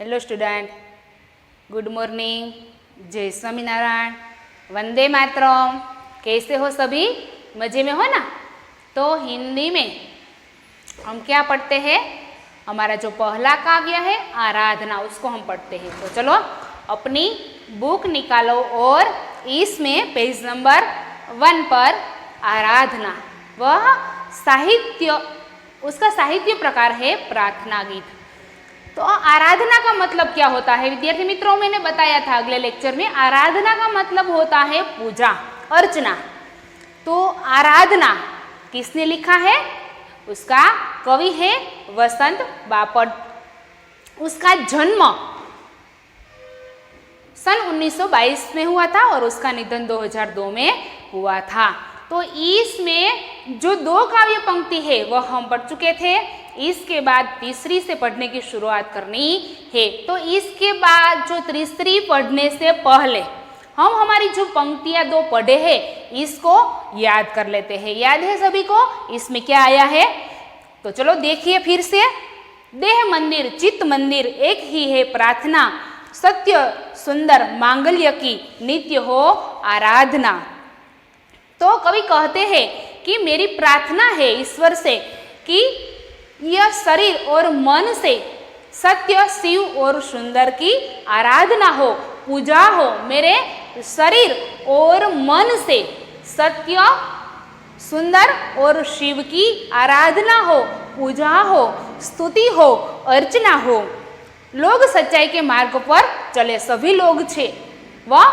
Hello student, good morning, जय स्वामीनारायण, वंदे मातरम। कैसे हो सभी? मज़े में हो ना? तो हिंदी में हम क्या पढ़ते हैं? हमारा जो पहला काव्य है आराधना, उसको हम पढ़ते हैं। तो चलो अपनी बुक निकालो और इसमें पेज नंबर 1 पर आराधना, वह साहित्य, उसका साहित्य प्रकार है प्रार्थना गीत। तो आराधना का मतलब क्या होता है विद्यार्थी मित्रों? मैंने बताया था अगले लेक्चर में, आराधना का मतलब होता है पूजा, अर्चना। तो आराधना किसने लिखा है? उसका कवि है वसंत बापट। उसका जन्म सन 1922 में हुआ था और उसका निधन 2002 में हुआ था। तो इसमें जो 2 काव्य पंक्ति है वह हम पढ़ चुके थे। इसके बाद तीसरी से पढ़ने की शुरुआत करनी है। तो इसके बाद जो तीसरी पढ़ने से पहले हम हमारी जो पंक्तियां 2 पढ़े हैं इसको याद कर लेते हैं। याद है सभी को? इसमें क्या आया है तो चलो देखिए फिर से। देह मंदिर चित्त मंदिर एक ही है प्रार्थना, सत्य सुंदर मांगल्य की नित्य हो आराधना। तो कवि कहते हैं कि मेरी प्रार्थना है ईश्वर से कि यह शरीर और मन से सत्य शिव और सुंदर की आराधना हो, पूजा हो। मेरे शरीर और मन से सत्य सुंदर और शिव की आराधना हो, पूजा हो, स्तुति हो, अर्चना हो। लोग सच्चाई के मार्ग पर चले, सभी लोग छे वह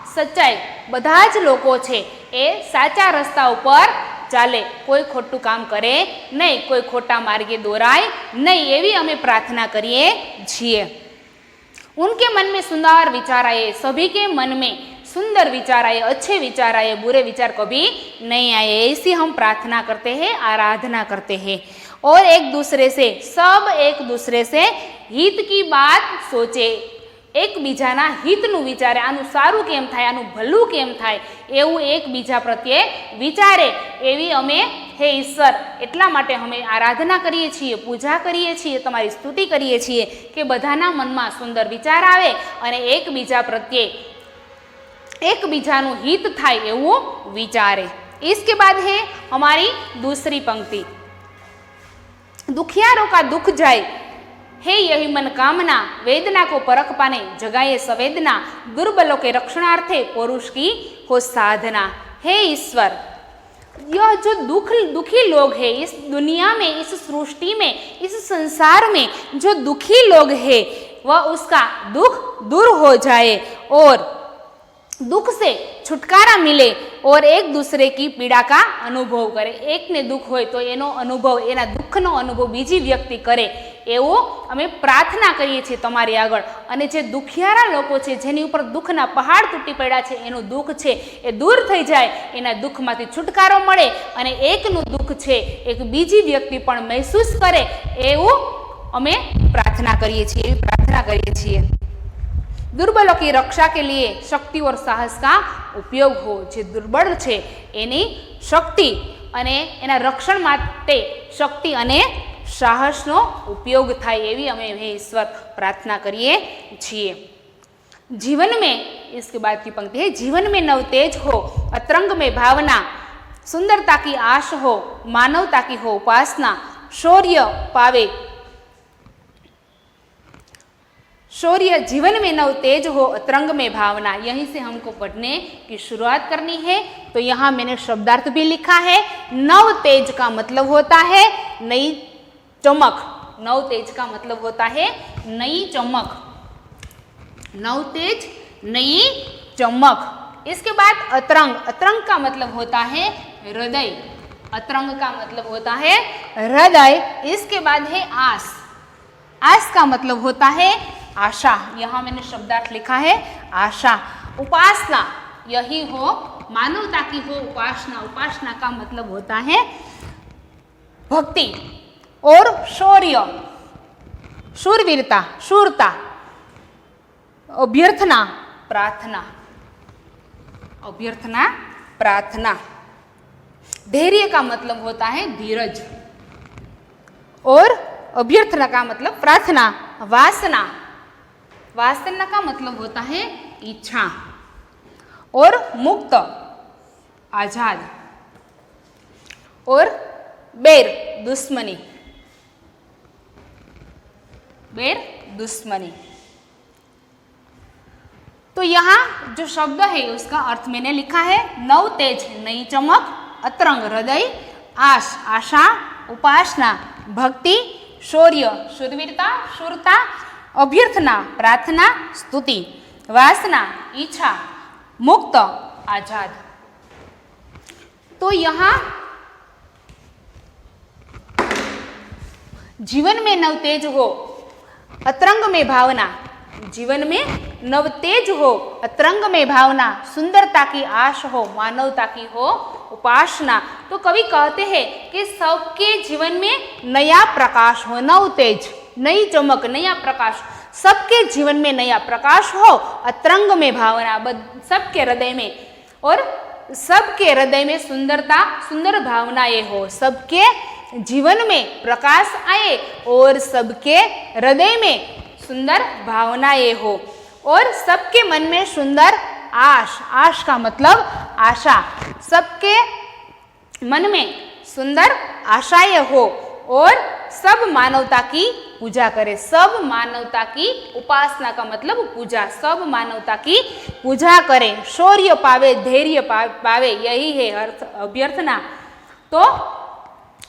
सच्चाई બધા જ લોકો છે એ સાચા રસ્તા ઉપર ચાલે, કોઈ ખોટું કામ કરે નહીં, કોઈ ખોટા માર્ગે દોરાય નહીં, એવી અમે प्रार्थना કરીએ છીએ। उनके मन में सुंदर विचार आए, सभी के मन में सुंदर विचार आए, अच्छे विचार आए, बुरे विचार कभी नहीं आए, ऐसी हम प्रार्थना करते हैं, आराधना करते हैं। और एक दूसरे से, सब एक दूसरे से हित की बात सोचे, एकबीजाना हितनु विचारे, आनु सारू केम थाय, आनु भलू केम थाय एवं एकबीजा प्रत्ये विचारे, एवी अमे हे ईश्वर एटला माटे अमे आराधना करीए छीए, पूजा करीए छीए, तमारी स्तुति करीए छीए कि बधाना मनमा सुंदर विचार आवे अने एकबीजा प्रत्ये एकबीजानु हित थाय एवं विचारे। इसके बाद है हमारी दूसरी पंक्ति, दुखियारों का दुख जाए हे यही मन कामना, वेदना को परख पाने जगाए संवेदना, दुर्बलों के रक्षणार्थे पुरुष की हो साधना। हे ईश्वर, यह जो दुखी लोग हैं इस दुनिया में, इस सृष्टि में, इस संसार में जो दुखी लोग हैं वह उसका दुख दूर हो जाए और दुख से छुटकारा मिले और एक दूसरे की पीड़ा का अनुभव करे। एक ने दुख होय तो एनो अनुभव, एना दुखनो अनुभव बीजी व्यक्ति करे एवो अमे प्रार्थना करीए छीए तमारी आगळ। अने जे दुखियारा लोको छे, जेनी उपर दुखना पहाड़ तूटी पड्या छे, एनु दुख छे ए दूर थई जाय, एना दुखमांथी छुटकारो मळे अने एकनु दुख छे एक बीजी व्यक्ति पण महसूस करे एवो अमे प्रार्थना करीए छीए, प्रार्थना करीए छीए। दुर्बलों की रक्षा के लिए शक्ति और साहस का उपयोग हो, जे दुर्बल छे एनी शक्ति अने एना रक्षण माटे शक्ति अने साहसनो उपयोग थाय एवी अमे हे ईश्वर प्रार्थना करीए छीए। जीवन में, इसके बाद की पंक्ति है, जीवन में नव तेज हो, अतरंग में भावना, सुंदरता की आश हो, मानवता की हो उपासना, शौर्य पावे, शौर्य जीवन में नव तेज हो, अतरंग में भावना। यहीं से हमको पढ़ने की शुरुआत करनी है। तो यहाँ मैंने शब्दार्थ भी लिखा है। नव तेज का मतलब होता है नई चमक, नव तेज का मतलब होता है नई चमक, नव तेज नई चमक। इसके बाद अतरंग, अतरंग का मतलब होता है हृदय, अतरंग का मतलब होता है हृदय। इसके बाद है आस, आस का मतलब होता है आशा। यहाँ मैंने शब्दार्थ लिखा है आशा। उपासना, यही हो मानवता की हो उपासना, उपासना का मतलब होता है भक्ति। और शौर्य, शूरवीरता, शूरता। अभ्यर्थना, प्रार्थना, अभ्यर्थना प्रार्थना। धैर्य का मतलब होता है धीरज और अभ्यर्थना का मतलब प्रार्थना। वासना, वासना का मतलब होता है इच्छा। और मुक्त आजाद। और बैर दुश्मनी, बैर दुश्मनी। तो यहाँ जो शब्द है उसका अर्थ मैंने लिखा है, नव तेज नई चमक, अतरंग हृदय, आश आशा, उपासना भक्ति, शौर्य शूरवीरता शूरता, अभ्यर्थना प्रार्थना स्तुति, वासना इच्छा, मुक्त आजाद। तो यहाँ जीवन में नव तेज हो, अतरंग में भावना, जीवन में नव तेज हो, अतरंग में भावना, सुंदरता की आश हो, मानवता की हो उपासना। तो कवि कहते हैं कि सबके जीवन में नया प्रकाश हो, नव तेज नई चमक नया प्रकाश, सबके जीवन में नया प्रकाश हो, अतरंग में भावना, सबके हृदय में, और सबके हृदय में सुंदरता सुंदर भावनाएं हो, सबके जीवन में प्रकाश आए और सबके हृदय में सुंदर भावनाएं हो, और सबके मन में सुंदर आश, आश का मतलब आशा, सबके मन में सुंदर आशाएं हो, और सब मानवता की पूजा करे, सब मानवता की उपासना का मतलब पूजा, सब मानवता की पूजा करे, शौर्य पावे धैर्य पावे, यही है अर्थ अभ्यर्थना। तो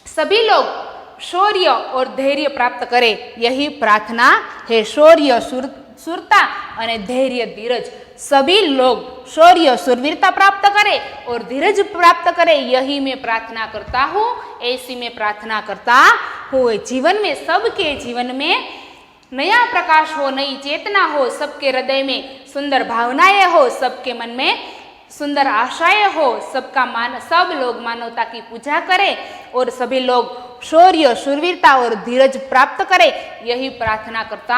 सभी लोग शौर्य और धैर्य प्राप्त करे, यही प्रार्थना है। शौर्य शूरता और धैर्य धीरज, सभी लोग शौर्य शूरवीरता प्राप्त करे और धीरज प्राप्त करे, यही मैं प्रार्थना करता हूँ, ऐसी मैं प्रार्थना करता हूँ। जीवन में, सबके जीवन में नया प्रकाश हो, नई चेतना हो, सबके हृदय में सुंदर भावनाएं हो, सबके मन में सुंदर आशाएं हो, सब लोग मानवता की पूजा करें और सभी लोग शौर्य शूरवीरता और धीरज प्राप्त करे, यही प्रार्थना करता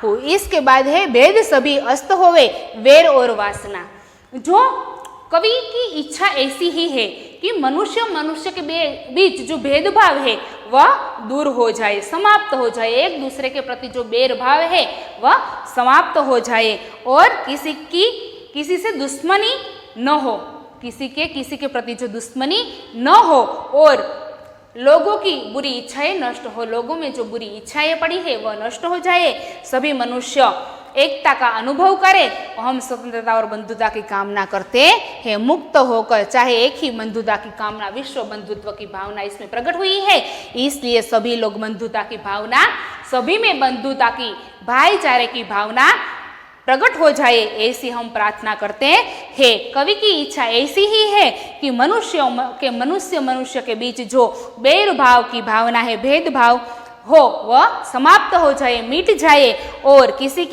हूँ। इसके बाद है भेद सभी अस्त होवे, वैर और वासना। जो कवि की इच्छा ऐसी ही है कि मनुष्य के बीच जो भेदभाव है वह दूर हो जाए, समाप्त हो जाए, एक दूसरे के प्रति जो भेदभाव है वह समाप्त हो जाए, और किसी से दुश्मनी न हो, किसी के प्रति जो दुश्मनी न हो, और लोगों की बुरी इच्छाएं नष्ट हो, लोगों में जो बुरी इच्छाएं पड़ी है वह नष्ट हो जाए, सभी मनुष्य एकता का अनुभव करें। हम स्वतंत्रता और बंधुता की कामना करते हैं, मुक्त होकर, चाहे एक ही बंधुता की कामना, विश्व बंधुत्व की भावना इसमें प्रकट हुई है, इसलिए सभी लोग बंधुता की भावना, सभी में बंधुता की भाईचारे की भावना प्रकट हो जाए, ऐसी हम प्रार्थना करते हैं। कवि की इच्छा ऐसी ही है कि मनुष्य के बीच जो बैरभाव की भावना है, भेदभाव हो, वह समाप्त हो जाए, मिट जाए, और किसी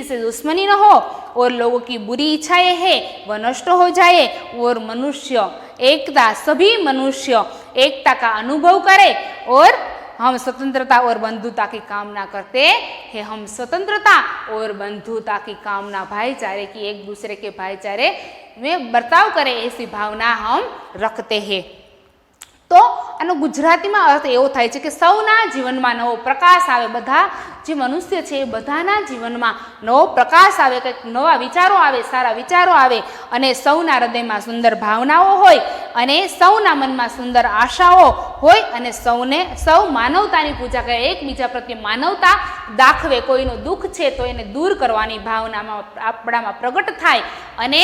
से दुश्मनी न हो, और लोगों की बुरी इच्छाएं हैं वह नष्ट हो जाए, और मनुष्य एकता, सभी मनुष्य एकता का अनुभव करे, और हम स्वतंत्रता और बंधुता की कामना करते हैं। हम स्वतंत्रता और बंधुता की कामना, भाईचारे की, एक दूसरे के भाईचारे में बर्ताव करें, ऐसी भावना हम रखते हैं। तो આનો ગુજરાતીમાં અર્થ એવો થાય છે કે સૌના જીવનમાં નવો પ્રકાશ આવે, બધા જે મનુષ્ય છે એ બધાના જીવનમાં નવો પ્રકાશ આવે, કંઈક નવા વિચારો આવે, સારા વિચારો આવે, અને સૌના હૃદયમાં સુંદર ભાવનાઓ હોય, અને સૌના મનમાં સુંદર આશાઓ હોય, અને સૌ માનવતાની પૂજા કરે, એકબીજા પ્રત્યે માનવતા દાખવે, કોઈનું દુઃખ છે તો એને દૂર કરવાની ભાવનામાં આપણામાં પ્રગટ થાય, અને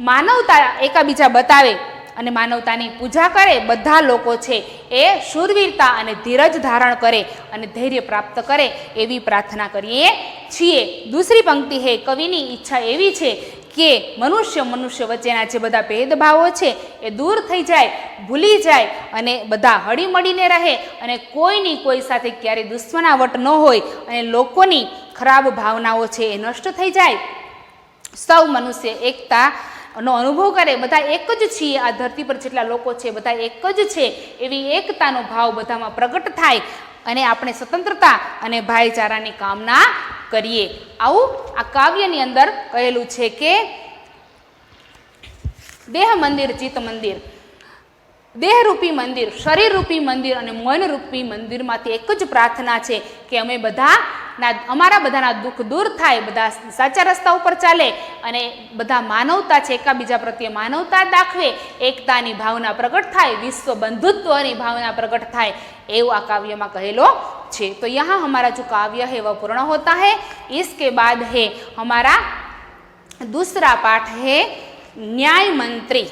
માનવતા એકાબીજા બતાવે અને માનવતાની પૂજા કરે, બધા લોકો છે એ શૂરવીરતા અને ધીરજ ધારણ કરે અને ધૈર્ય પ્રાપ્ત કરે, એવી પ્રાર્થના કરીએ છીએ। दूसरी पंक्ति है, કવિની ઈચ્છા એવી છે કે મનુષ્ય વચ્ચેના જે બધા ભેદભાવો છે એ દૂર થઈ જાય, ભૂલી જાય, અને બધા હળીમળીને રહે, અને કોઈની કોઈ સાથે ક્યારેય દુશ્મનાવટ ન હોય, અને લોકોની ખરાબ ભાવનાઓ છે એ નષ્ટ થઈ જાય, સૌ મનુષ્ય એકતા નો અનુભવ કરે, બધા એક જ છીએ, આ ધરતી પર જેટલા લોકો છે બધા એક જ છે, એવી એકતાનો ભાવ બધામાં પ્રગટ થાય, અને આપણે સ્વતંત્રતા અને ભાઈચારાની કામના કરીએ। આવું આ કાવ્યની અંદર કહેલું છે કે દેહ મંદિર ચિત્ત મંદિર, દેહરૂપી મંદિર, શરીરરૂપી મંદિર અને મનરૂપી મંદિરમાંથી એક જ પ્રાર્થના છે કે અમે બધા અમારા બધાના દુઃખ દૂર થાય, બધા સાચા રસ્તા ઉપર ચાલે અને બધા માનવતા છે, એકાબીજા પ્રત્યે માનવતા દાખવે, એકતાની ભાવના પ્રગટ થાય, વિશ્વ બંધुत्वની ભાવના પ્રગટ થાય, એવું આ કાવ્યમાં કહેલો છે। तो यहाँ हमारा जो काव्य है वह पूर्ण होता है। इसके बाद है हमारा दूसरा पाठ है न्याय मंत्री।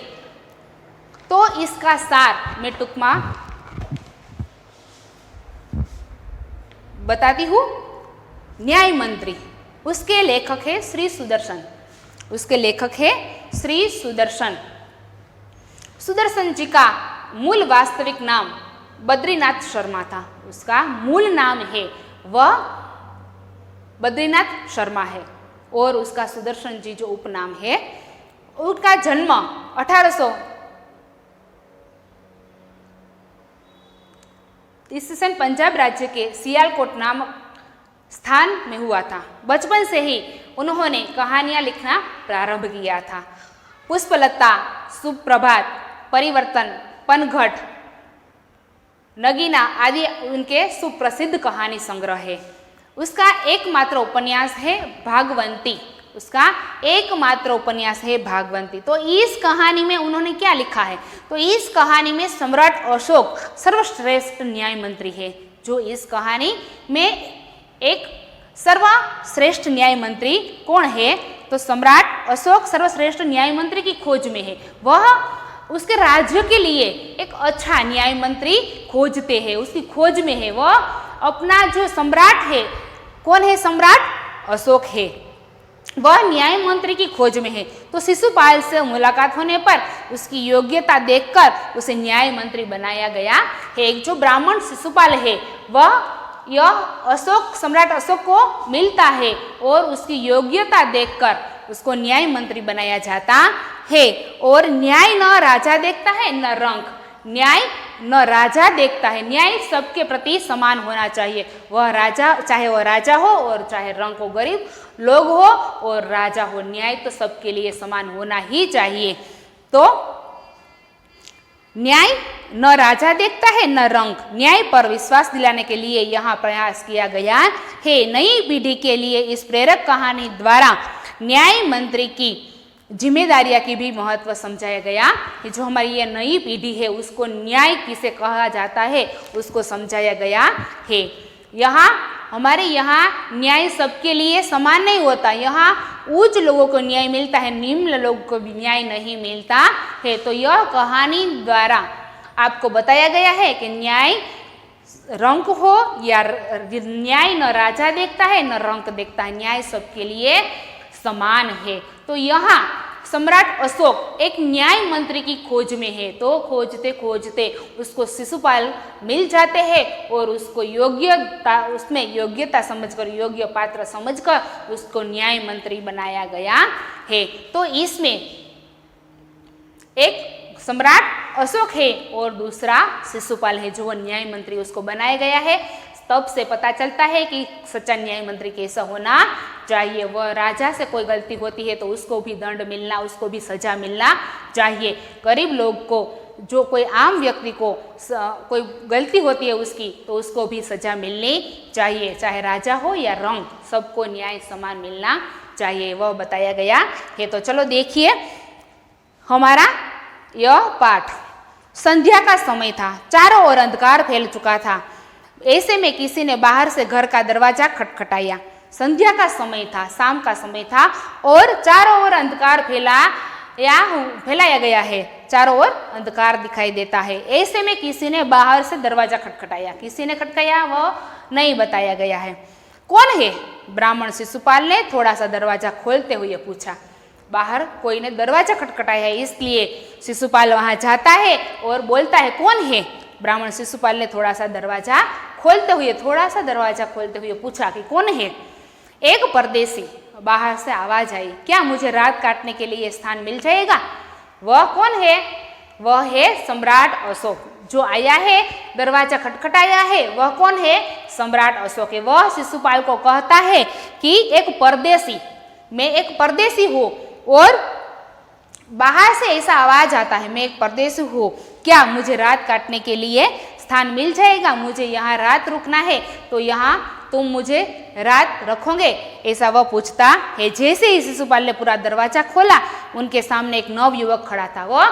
तो इसका सार मैं टूक में बताती हूँ। न्याय मंत्री, उसके लेखक है श्री सुदर्शन, उसके लेखक है श्री सुदर्शन। सुदर्शन जी का मूल वास्तविक नाम बद्रीनाथ शर्मा था, उसका मूल नाम है वह बद्रीनाथ शर्मा है, और उसका सुदर्शन जी जो उपनाम है, उनका जन्म 1800 ईस्वी पंजाब राज्य के सियालकोट नामक स्थान में हुआ था। बचपन से ही उन्होंने कहानियां लिखना प्रारंभ किया था। पुष्पलता, सुप्रभात, परिवर्तन, पनघट, नगीना आदि उनके सुप्रसिद्ध कहानी संग्रह है। उसका एकमात्र उपन्यास है भागवंती, उसका एकमात्र उपन्यास है भागवंती। तो इस कहानी में उन्होंने क्या लिखा है? तो इस कहानी में सम्राट अशोक सर्वश्रेष्ठ न्याय मंत्री है। जो इस कहानी में एक सर्वश्रेष्ठ न्याय मंत्री कौन है? तो सम्राट अशोक सर्वश्रेष्ठ न्याय मंत्री की खोज में है। वह उसके राज्य के लिए एक अच्छा न्याय मंत्री खोजते हैं, उसकी खोज में है। वह अपना जो सम्राट है, कौन है? सम्राट अशोक है, वह न्याय मंत्री की खोज में है। तो शिशुपाल से मुलाकात होने पर उसकी योग्यता देखकर उसे न्याय मंत्री बनाया गया है। एक जो ब्राह्मण शिशुपाल है, वह यह अशोक, सम्राट अशोक को मिलता है और उसकी योग्यता देखकर उसको न्याय मंत्री बनाया जाता है। और न्याय न राजा देखता है न रंक, न्याय न राजा देखता है, न्याय सबके प्रति समान होना चाहिए। वह राजा, चाहे वह राजा हो और चाहे रंक हो, गरीब लोग हो और राजा हो, न्याय तो सबके लिए समान होना ही चाहिए। तो न्याय न राजा देखता है न रंक, न्याय पर विश्वास दिलाने के लिए यहाँ प्रयास किया गया है। नई पीढ़ी के लिए इस प्रेरक कहानी द्वारा न्याय मंत्री की जिम्मेदारियां की भी महत्व समझाया गया है। जो हमारी ये नई पीढ़ी है उसको न्याय किसे कहा जाता है उसको समझाया गया है। यहाँ हमारे यहाँ न्याय सबके लिए समान नहीं होता, यहाँ उच्च लोगों को न्याय मिलता है, निम्न लोगों को भी न्याय नहीं मिलता है। तो यह कहानी द्वारा आपको बताया गया है कि न्याय रंक हो या न्याय न राजा देखता है न रंक देखता है, न्याय सबके लिए समान है। तो यहाँ सम्राट अशोक एक न्याय मंत्री की खोज में है। तो खोजते खोजते उसको शिशुपाल मिल जाते हैं और उसको योग्यता, उसमें योग्यता समझकर, योग्य पात्र समझकर उसको न्याय मंत्री बनाया गया है। तो इसमें एक सम्राट अशोक है और दूसरा शिशुपाल है, जो न्याय मंत्री उसको बनाया गया है। तब से पता चलता है कि सच्चा न्याय मंत्री कैसा होना चाहिए। वह राजा से कोई गलती होती है तो उसको भी दंड मिलना, उसको भी सजा मिलना चाहिए। गरीब लोग को, जो कोई आम व्यक्ति को कोई गलती होती है उसकी, तो उसको भी सजा मिलनी चाहिए, चाहे राजा हो या रंक, सबको न्याय समान मिलना चाहिए, वह बताया गया है। तो चलो देखिए हमारा यह पाठ। संध्या का समय था, चारों ओर अंधकार फैल चुका था। ऐसे में किसी ने बाहर से घर का दरवाजा खटखटाया। संध्या का समय था, शाम का समय था और चारों ओर अंधकार फैलाया गया है, चारों ओर अंधकार दिखाई देता है। ऐसे में किसी ने बाहर से दरवाजा खटखटाया। किसी ने खटखटाया वह नहीं बताया गया है। कौन है? ब्राह्मण शिशुपाल ने थोड़ा सा दरवाजा खोलते हुए पूछा। बाहर कोई ने दरवाजा खटखटाया है, इसलिए शिशुपाल वहां जाता है और बोलता है कौन है? ब्राह्मण शिशुपाल ने थोड़ा सा दरवाजा खोलते हुए पूछा कि कौन है? एक परदेसी। बाहर से आवाज आई, क्या मुझे रात काटने के लिए स्थान मिल जाएगा? वह कौन है? वह है सम्राट अशोक। जो आया है, दरवाजा खटखटाया है, वह कौन है? सम्राट अशोक है। वह शिशुपाल को कहता है कि एक परदेसी, मैं एक परदेसी हूँ और बाहर से ऐसा आवाज आता है, मैं एक परदेसी हूँ, क्या मुझे रात काटने के लिए स्थान मिल जाएगा? मुझे यहाँ रात रुकना है। तो यहाँ तुम मुझे रात रखोगे, ऐसा वह पूछता है। जैसे ही शिशुपाल ने पूरा दरवाजा खोला, उनके सामने एक नवयुवक खड़ा था। वह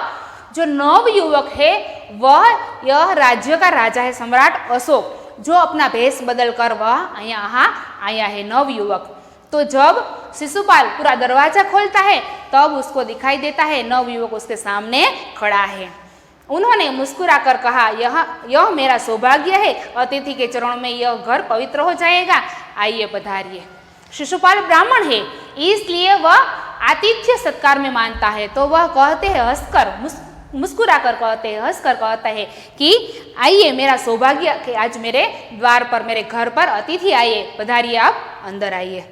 जो नवयुवक है वह यह राज्य का राजा है, सम्राट अशोक, जो अपना भेष बदल कर वह यहाँ आया है नवयुवक। तो जब शिशुपाल पूरा दरवाजा खोलता है तब उसको दिखाई देता है नवयुवक उसके सामने खड़ा है। उन्होंने मुस्कुराकर कहा, यह मेरा सौभाग्य है, अतिथि के चरणों में यह घर पवित्र हो जाएगा, आइए पधारिए। शिशुपाल ब्राह्मण है, इसलिए वह आतिथ्य सत्कार में मानता है। तो वह कहते हैं हंसकर, मुस्कुराकर कहते हैं, हंसकर कहता है कि आइए, मेरा सौभाग्य कि आज मेरे द्वार पर, मेरे घर पर अतिथि आइए, पधारिए, आप अंदर आइए।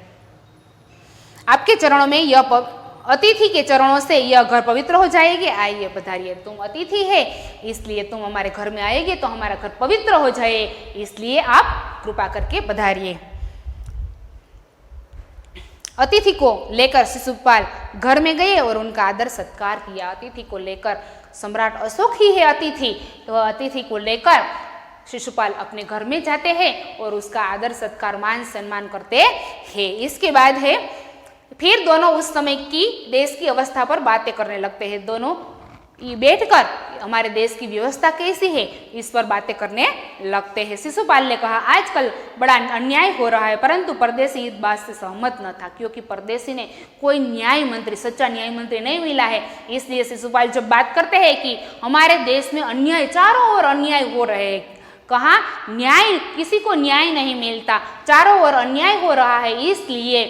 आपके चरणों में यह अतिथि के चरणों से यह घर पवित्र हो जाएगी, आइए पधारिए। तुम अतिथि है, इसलिए तुम हमारे घर में आएंगे तो हमारा घर पवित्र हो जाए, इसलिए आप कृपा करके पधारिए। अतिथि को लेकर शिशुपाल घर में गए और उनका आदर सत्कार किया। अतिथि को लेकर, सम्राट अशोक ही है अतिथि, तो अतिथि को लेकर शिशुपाल अपने घर में जाते हैं और उसका आदर सत्कार, मान सम्मान करते हैं। इसके बाद है फिर दोनों उस समय की देश की अवस्था पर बातें करने लगते हैं। दोनों बैठकर हमारे देश की व्यवस्था कैसी है इस पर बातें करने लगते हैं। शिशुपाल ने कहा, आजकल बड़ा अन्याय हो रहा है, परंतु परदेशी इस बात से सहमत न था, क्योंकि परदेशी ने कोई न्याय मंत्री, सच्चा न्याय मंत्री नहीं मिला है। इसलिए शिशुपाल जब बात करते हैं कि हमारे देश में अन्याय, चारों ओर अन्याय हो रहे हैं, कहा न्याय, किसी को न्याय नहीं मिलता, चारों ओर अन्याय हो रहा है, इसलिए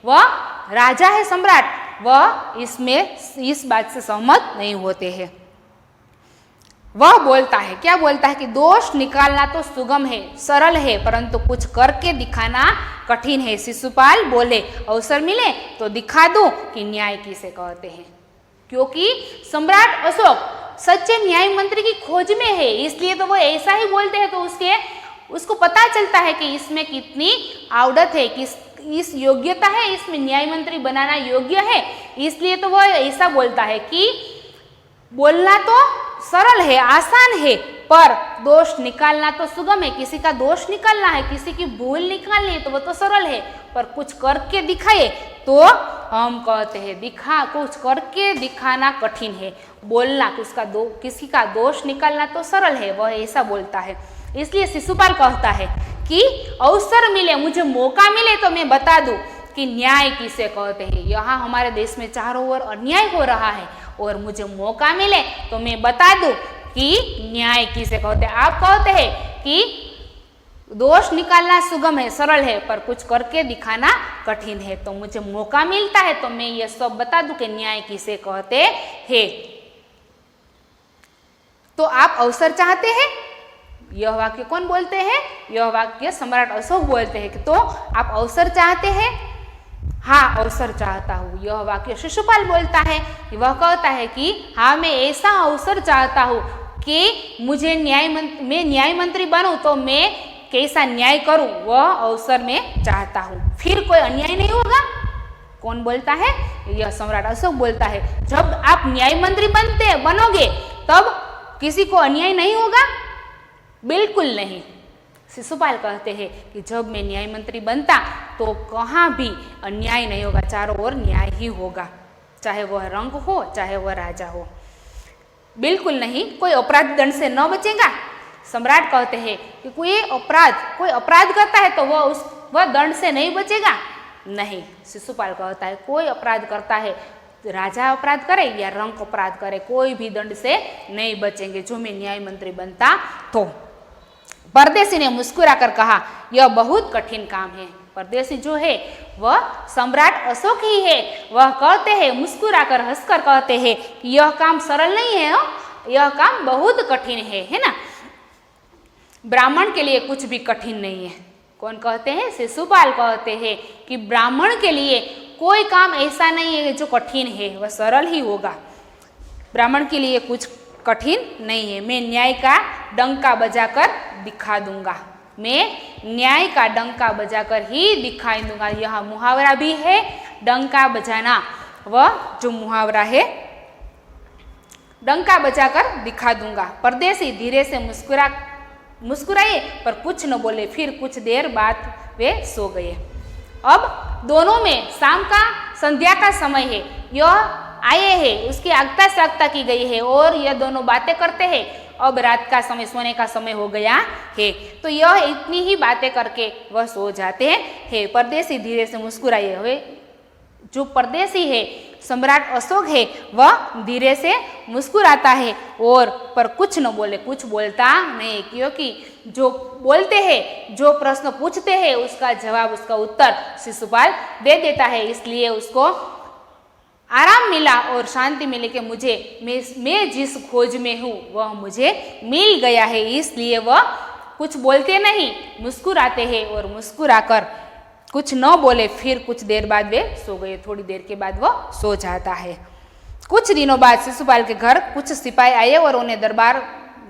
वह राजा है, सम्राट, वह इसमें इस बात से सहमत नहीं होते हैं। वह बोलता है, क्या बोलता है कि दोष निकालना तो सुगम है, सरल है, परंतु कुछ करके दिखाना कठिन है। शिशुपाल बोले, अवसर मिले तो दिखा दूं कि न्याय किसे कहते हैं, क्योंकि सम्राट अशोक सच्चे न्याय मंत्री की खोज में है, इसलिए तो वो ऐसा ही बोलते हैं। तो उसको पता चलता है कि इसमें कितनी आवड़त है, इस योग्यता है, इसमें न्याय मंत्री बनाना योग्य है, इसलिए तो वह ऐसा बोलता है कि बोलना तो सरल है, आसान है, पर दोष निकालना तो सुगम है। किसी का दोष निकालना है, किसी की भूल निकालनी है तो वो तो सरल है, पर कुछ करके दिखाए तो हम कहते हैं कुछ करके दिखाना कठिन है। बोलना, किसी का दोष निकालना तो सरल है, वह ऐसा बोलता है। इसलिए शिशुपाल कहता है कि अवसर मिले, मुझे मौका मिले तो मैं बता दूं कि न्याय किसे कहते हैं। यहाँ हमारे देश में चारों ओर अन्याय हो रहा है और मुझे मौका मिले तो मैं बता दूं कि न्याय किसे कहते हैं। आप कहते हैं कि दोष निकालना सुगम है, सरल है, पर कुछ करके दिखाना कठिन है, तो मुझे मौका मिलता है तो मैं ये सब बता दूं कि न्याय किसे कहते हैं। तो आप अवसर चाहते हैं? यह वाक्य कौन बोलते हैं? यह वाक्य सम्राट अशोक बोलते हैं। तो आप अवसर चाहते हैं? हाँ, अवसर चाहता हूँ, यह वाक्य शिशुपाल बोलता है। वह कहता है कि हाँ, मैं ऐसा अवसर चाहता हूँ कि मुझे मैं न्याय मंत्री बनूं तो मैं कैसा न्याय करूं, वह अवसर मैं चाहता हूँ, फिर कोई अन्याय नहीं होगा। कौन बोलता है? यह सम्राट अशोक बोलता है। जब आप न्याय मंत्री बनोगे तब किसी को अन्याय नहीं होगा? बिल्कुल नहीं। शिशुपाल कहते हैं कि जब मैं न्याय मंत्री बनता तो कहाँ भी अन्याय नहीं होगा, चारों ओर न्याय ही होगा, चाहे वह रंग हो, चाहे वह राजा हो। बिल्कुल नहीं, कोई अपराध दंड से न बचेगा। सम्राट कहते हैं कि कोई अपराध करता है तो वह दंड से नहीं बचेगा। नहीं, शिशुपाल कहता है कोई अपराध करता है, राजा अपराध करे या रंग अपराध करे, कोई भी दंड से नहीं बचेंगे जो मैं न्याय मंत्री बनता तो। परदेशी ने मुस्कुराकर कहा, यह बहुत कठिन काम है। परदेशी जो है वह सम्राट अशोक ही है। वह कहते हैं, मुस्कुराकर हंसकर कहते हैं कि यह काम सरल नहीं है, यह काम बहुत कठिन है ना। ब्राह्मण के लिए कुछ भी कठिन नहीं है। कौन कहते हैं? शिशुपाल कहते हैं कि ब्राह्मण के लिए कोई काम ऐसा नहीं है जो कठिन है, वह सरल ही होगा। ब्राह्मण के लिए कुछ कठिन नहीं है। मैं न्याय का डंका बजाकर दिखा दूंगा, मैं न्याय का डंका बजाकर ही दिखाई दूंगा। यह मुहावरा भी है, डंका बजाना, वह जो मुहावरा है, डंका बजाकर दिखा दूंगा। परदेशी धीरे से मुस्कुराए पर कुछ न बोले। फिर कुछ देर बाद वे सो गए। अब दोनों में शाम का संध्या का समय है, यह आए हैं, उसकी आगता सागता की गई है और यह दोनों बातें करते हैं। अब रात का समय, सोने का समय हो गया है, तो यह इतनी ही बातें करके वह सो जाते हैं। परदेसी धीरे से मुस्कुराए हुए। जो परदेसी है सम्राट अशोक है, वह धीरे से मुस्कुराता है और पर कुछ न बोले, कुछ बोलता नहीं, क्योंकि जो बोलते हैं, जो प्रश्न पूछते हैं, उसका जवाब, उसका उत्तर शिशुपाल दे देता है। इसलिए उसको आराम मिला और शांति मिली कि मैं जिस खोज में हूँ वह मुझे मिल गया है। इसलिए वह कुछ बोलते नहीं, मुस्कुराते हैं और मुस्कुराकर कुछ न बोले। फिर कुछ देर बाद वे सो गए। थोड़ी देर के बाद वह सो जाता है। कुछ दिनों बाद शिशुपाल के घर कुछ सिपाही आए और उन्हें दरबार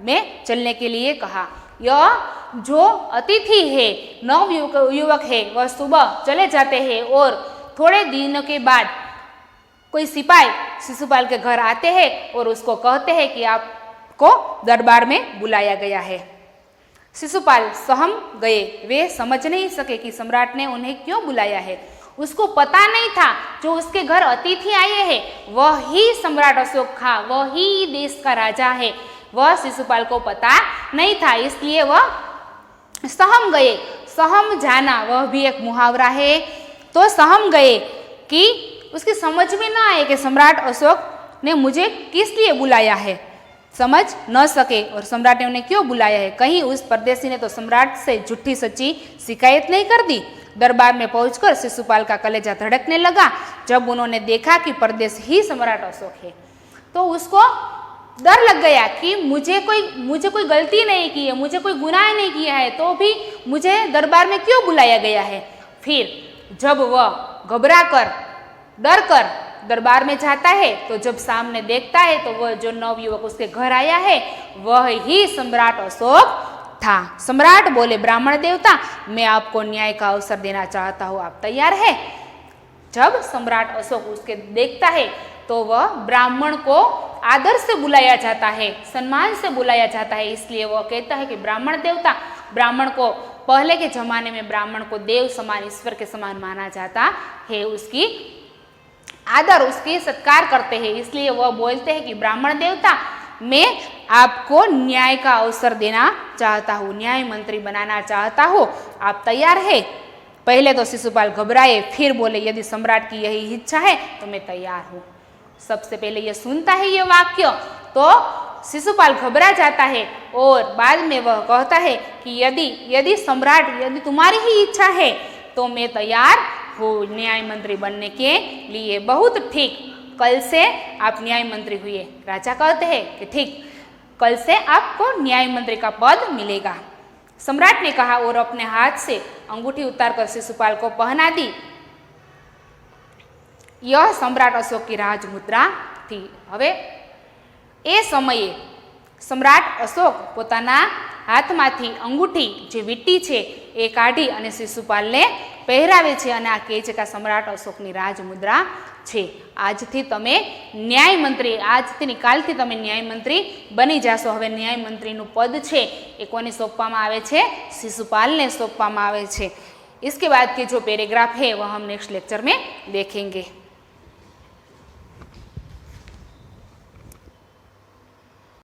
में चलने के लिए कहा। यह जो अतिथि है, नव युवक है, वह सुबह चले जाते हैं और थोड़े दिनों के बाद कोई सिपाही शिशुपाल के घर आते हैं और उसको कहते हैं कि आपको दरबार में बुलाया गया है। शिशुपाल सहम गए। वे समझ नहीं सके कि सम्राट ने उन्हें क्यों बुलाया है। उसको पता नहीं था जो उसके घर अतिथि आए हैं वही सम्राट अशोक था, वही देश का राजा है। वह शिशुपाल को पता नहीं था, इसलिए वह सहम गए। सहम जाना वह भी एक मुहावरा है। तो सहम गए कि उसकी समझ में ना आए कि सम्राट अशोक ने मुझे किस लिए बुलाया है। समझ न सके और सम्राट ने उन्हें क्यों बुलाया है। कहीं उस परदेसी ने तो सम्राट से झूठी सच्ची शिकायत नहीं कर दी। दरबार में पहुंचकर शिशुपाल का कलेजा धड़कने लगा। जब उन्होंने देखा कि परदेसी ही सम्राट अशोक है तो उसको डर लग गया कि मुझे कोई गलती नहीं की है, मुझे कोई गुनाह नहीं किया है, तो भी मुझे दरबार में क्यों बुलाया गया है। फिर जब वह घबरा कर, डर कर दरबार में जाता है तो जब सामने देखता है तो वह जो नवयुवक उसके घर आया है वह ही सम्राट अशोक था। सम्राट बोले, ब्राह्मण देवता, मैं आपको न्याय का अवसर देना चाहता हूँ, आप तैयार है। जब सम्राट अशोक उसके देखता है तो वह ब्राह्मण को आदर से बुलाया जाता है, सम्मान से बुलाया जाता है। इसलिए वह कहता है कि ब्राह्मण देवता, ब्राह्मण को पहले के जमाने में ब्राह्मण को देव समान, ईश्वर के समान माना जाता है। उसकी आदर, उसकी सत्कार करते हैं। इसलिए वह बोलते हैं कि ब्राह्मण देवता, मैं आपको न्याय का अवसर देना चाहता हूँ, न्याय मंत्री बनाना चाहता हूँ, आप तैयार है। पहले तो शिशुपाल घबराए, फिर बोले, यदि सम्राट की यही इच्छा है तो मैं तैयार हूँ। सबसे पहले यह सुनता है ये वाक्य तो शिशुपाल घबरा जाता है और बाद में वह कहता है कि यदि सम्राट, यदि तुम्हारी ही इच्छा है तो मैं तैयार हूँ न्याय मंत्री बनने के लिए। बहुत ठीक, कल से आप न्याय मंत्री हुए। राजा कहते हैं कि ठीक, कल से आपको न्याय मंत्री का पद मिलेगा। सम्राट ने कहा और अपने हाथ से अंगूठी उतारकर शिशुपाल को पहना दी। यह सम्राट अशोक की राजमुद्रा थी। હવે એ સમયે सम्राट अशोक પોતાના હાથમાંથી અંગૂઠી જે વીંટી છે એ કાઢી અને શિશુપાલને પહેરાવે છે અને આ કહે છે કે सम्राट અશોકની રાજમુદ્રા છે। આજથી તમે ન્યાયમંત્રી, આજથી કાલથી તમે ન્યાયમંત્રી બની જાશો। હવે ન્યાયમંત્રીનું પદ છે એ કોને સોંપવામાં આવે છે? शिशुपालને સોંપવામાં આવે છે। इसके बाद के जो पैराग्राफ है वह हम नेक्स्ट लेक्चर में देखेंगे।